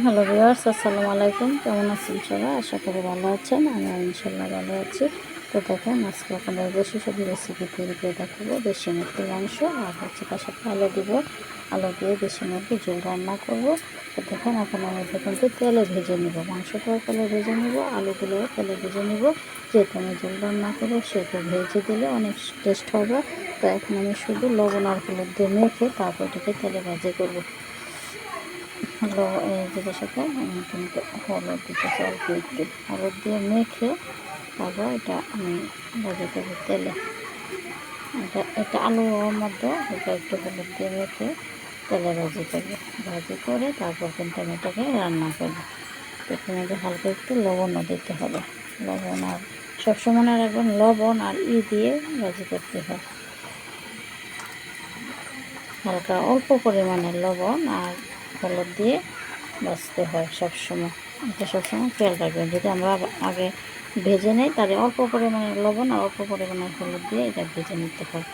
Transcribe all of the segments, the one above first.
Hello viewers, আসসালামু আলাইকুম। কেমন আছেন সবাই? আশা করি ভালো আছেন। আমি ইনশাল্লাহ ভালো আছি। তো দেখেন, আজকে আপনাদের দেশি সবজি রেসিপি তৈরি করে দেখাবো। দেশি মুরগির মাংস আর হচ্ছে তার সাথে আলু দিব। আলু দিয়ে দেশি মুরগি ঝোল রান্না করব। তো দেখেন, এখন আমি কিন্তু তেলে ভেজে নিব। মাংসটাও তেলে ভেজে নিব, আলুগুলোও তেলে ভেজে নিব। যেহেতু আমি ঝোল রান্না করবো সেহেতু ভেজে দিলে অনেক টেস্ট হবে। তো এখন আমি শুধু লবণ আর হলুদ দিয়ে মেখে তারপর এটাকে তেলে ভাজি করব। যেটার সাথে আমি কিন্তু হলুদ দিতেছি, অল্প একটু হলুদ দিয়ে মেখে তারপর এটা আমি ভাজি করবো তেলে। এটা আলুর মধ্যে এটা একটু হলুদ দিয়ে মেখে তেলে ভাজি করবো। ভাজি করে তারপর কিন্তু আমি এটাকে রান্না করবো। এখানে হালকা একটু লবণও দিতে হবে। লবণ আর সবসময় মনে রাখবেন, লবণ আর দিয়ে ভাজি করতে হয়। হালকা অল্প পরিমাণে লবণ আর হলুদ দিয়ে বাছতে হয় সবসময়। এটা সবসময় খেয়াল রাখবেন। যদি আমরা আগে ভেজে নেই তাহলে অল্প পরিমাণে লবণ আর অল্প পরিমাণে হলুদ দিয়ে এটা ভেজে নিতে হয়।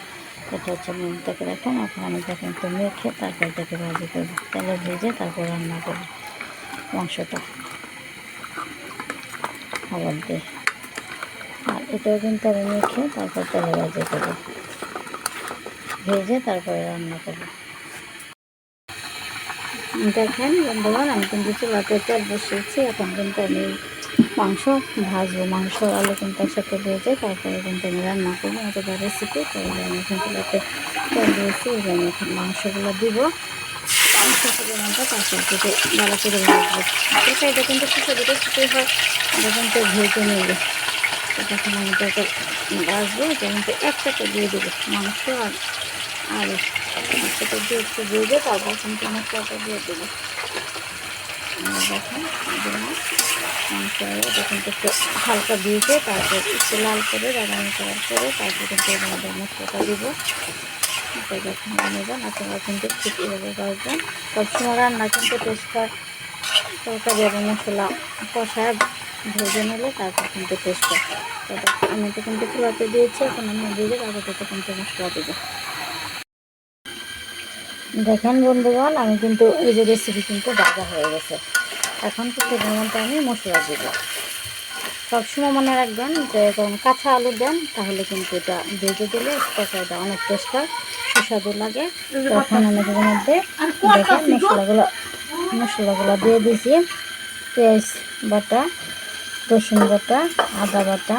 এটা হচ্ছে মুখটাকে দেখেন। এখন আমি এটা কিন্তু মেখে তারপর এটাকে ভাজি করবো, তেলে ভেজে তারপর রান্না করবো মাংসটা হলুদ দিয়ে। আর এটাও কিন্তু আমি মেখে তারপর তেলে ভাজি করবো, ভেজে তারপরে রান্না করবো। দেখেন বন্ধুগণ, আমি কিন্তু চুলাতে তেল বসিয়েছি। এখন কিন্তু আমি মাংস ভাজবো। মাংস আলু কিন্তু একসাথে ভেজে তারপরে কিন্তু আমি রান্না করবো। এটা রেসিপি। তো আমি এখন চুলাতে তেল দিয়েছি। আমি এখন মাংসগুলো দিব। মাংস পরিমাণটা তারপর থেকে ভালো করে ভাজবো। এটা কিন্তু শুকো দিতে শুকোই হয়, এটা কিন্তু ভেজে নেবে। তখন আমি এটাকে ভাজবো। এটা কিন্তু একসাথে দিয়ে দেবো মাংস আর আলু একসাথে দিয়ে একটু ভেজে তারপর কিন্তু মশলাটা দিয়ে দেবো। দেখেন মাংস এটা কিন্তু একটু হালকা ভেজে তারপর একটু লাল করে রান্না করার পরে তারপর কিন্তু আমাদের মশলাটা দিব। এটা যখন নেবেন আপনারা কিন্তু ঠিক এভাবে ভাজবেন। সবসময় রান্না কিন্তু টেস্ট হয় তরকারি এবং মশলা কষায় ভেজে নিলে তারপর কিন্তু টেস্ট হয়। আমি তো কিন্তু চুলাতে দিয়েছি। এখন আমি ভেজে তারপর কিন্তু মশলা দেবো। দেখেন বন্ধুগণ, আমি কিন্তু এই যে রেসিপি কিন্তু ভাজা হয়ে গেছে। এখন কিছু পরিমাণটা আমি মশলা দেব। সবসময় মনে রাখবেন যে যখন কাঁচা আলু দেন তাহলে কিন্তু এটা ভেজে দিলে তরকারিটা অনেক টেস্ট হয়, সুস্বাদু লাগে। তখন আমি এর মধ্যে দেখেন মশলাগুলো দিয়ে দিয়েছি। পেঁয়াজ বাটা, রসুন বাটা, আদা বাটা,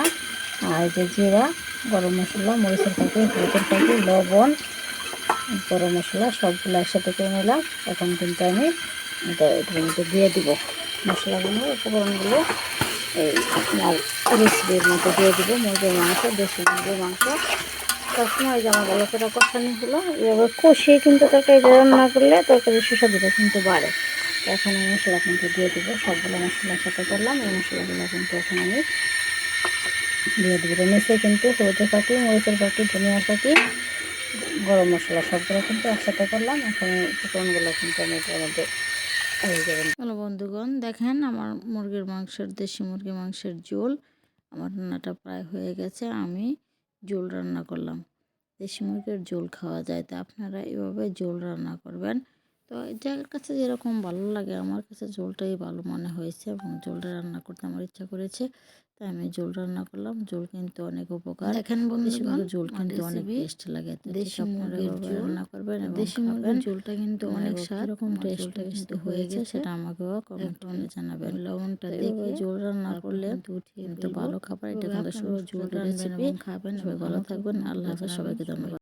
আর যে জিরা, গরম মশলা, মরিচের প্যাকেট, হলুদের প্যাকেট, লবণ, গরম মশলা সবগুলো একসাথে করে নিলাম। এখন কিন্তু আমি এটার মধ্যে দিয়ে দিব মশলাগুলো, উপকরণগুলো এই আমার রেসিপির মধ্যে দিয়ে দিব। মুরগির মাংস, দেশি মুরগির মাংস সবসময় যে আমার ভালো করে কষানো হলো। এভাবে কষিয়ে কিন্তু তরকারিটা রান্না করলে তরকারির সুস্বাদুটা কিন্তু বাড়ে। এখন আমি মশলা কিন্তু দিয়ে দেবো। সবগুলো মশলার সাথে করলাম। এই মশলাগুলো কিন্তু এখন আমি দিয়ে দেবো। নিচে কিন্তু হলুদের পাখি, মরিচের পাখি, ধনিয়ার পাখি, গরম মশলা সবগুলো কিন্তু একসাথে করলাম। এখন উপকরণগুলো কিন্তু আমি এটার মধ্যে হয়ে যাবেন। হ্যালো বন্ধুগণ, দেখেন আমার দেশি মুরগির মাংসের ঝোল আমার রান্নাটা প্রায় হয়ে গেছে। আমি ঝোল রান্না করলাম। দেশি মুরগির ঝোল খাওয়া যায়, তো আপনারা এভাবে ঝোল রান্না করবেন। তো যার কাছে যেরকম ভালো লাগে, আমার কাছে ঝোলটাই ভালো মনে হয়েছে এবং ঝোলটা রান্না করতে আমার ইচ্ছা করেছে, তাই আমি ঝোল রান্না করলাম। ঝোল কিন্তু অনেক উপকার। দেখেন বন্ধুগণ, ঝোল কিন্তু অনেক টেস্ট লাগে। দেশি মুরগির ঝোল রান্না করবেন এবং দেশি মুরগির ঝোলটা কিন্তু অনেক স্বাদ। এরকম টেস্টটা কিন্তু হয়েছে, সেটা আমাকেও কমেন্ট করে জানাবেন। লবণটা দেখে ঝোল রান্না করলে কিন্তু ভালো খাবার। এটা কিন্তু শুধু ঝোল রেসিপি। খাবেন, সবাই ভালো থাকবেন। আল্লাহ হাফেজ, সবাইকে ধন্যবাদ।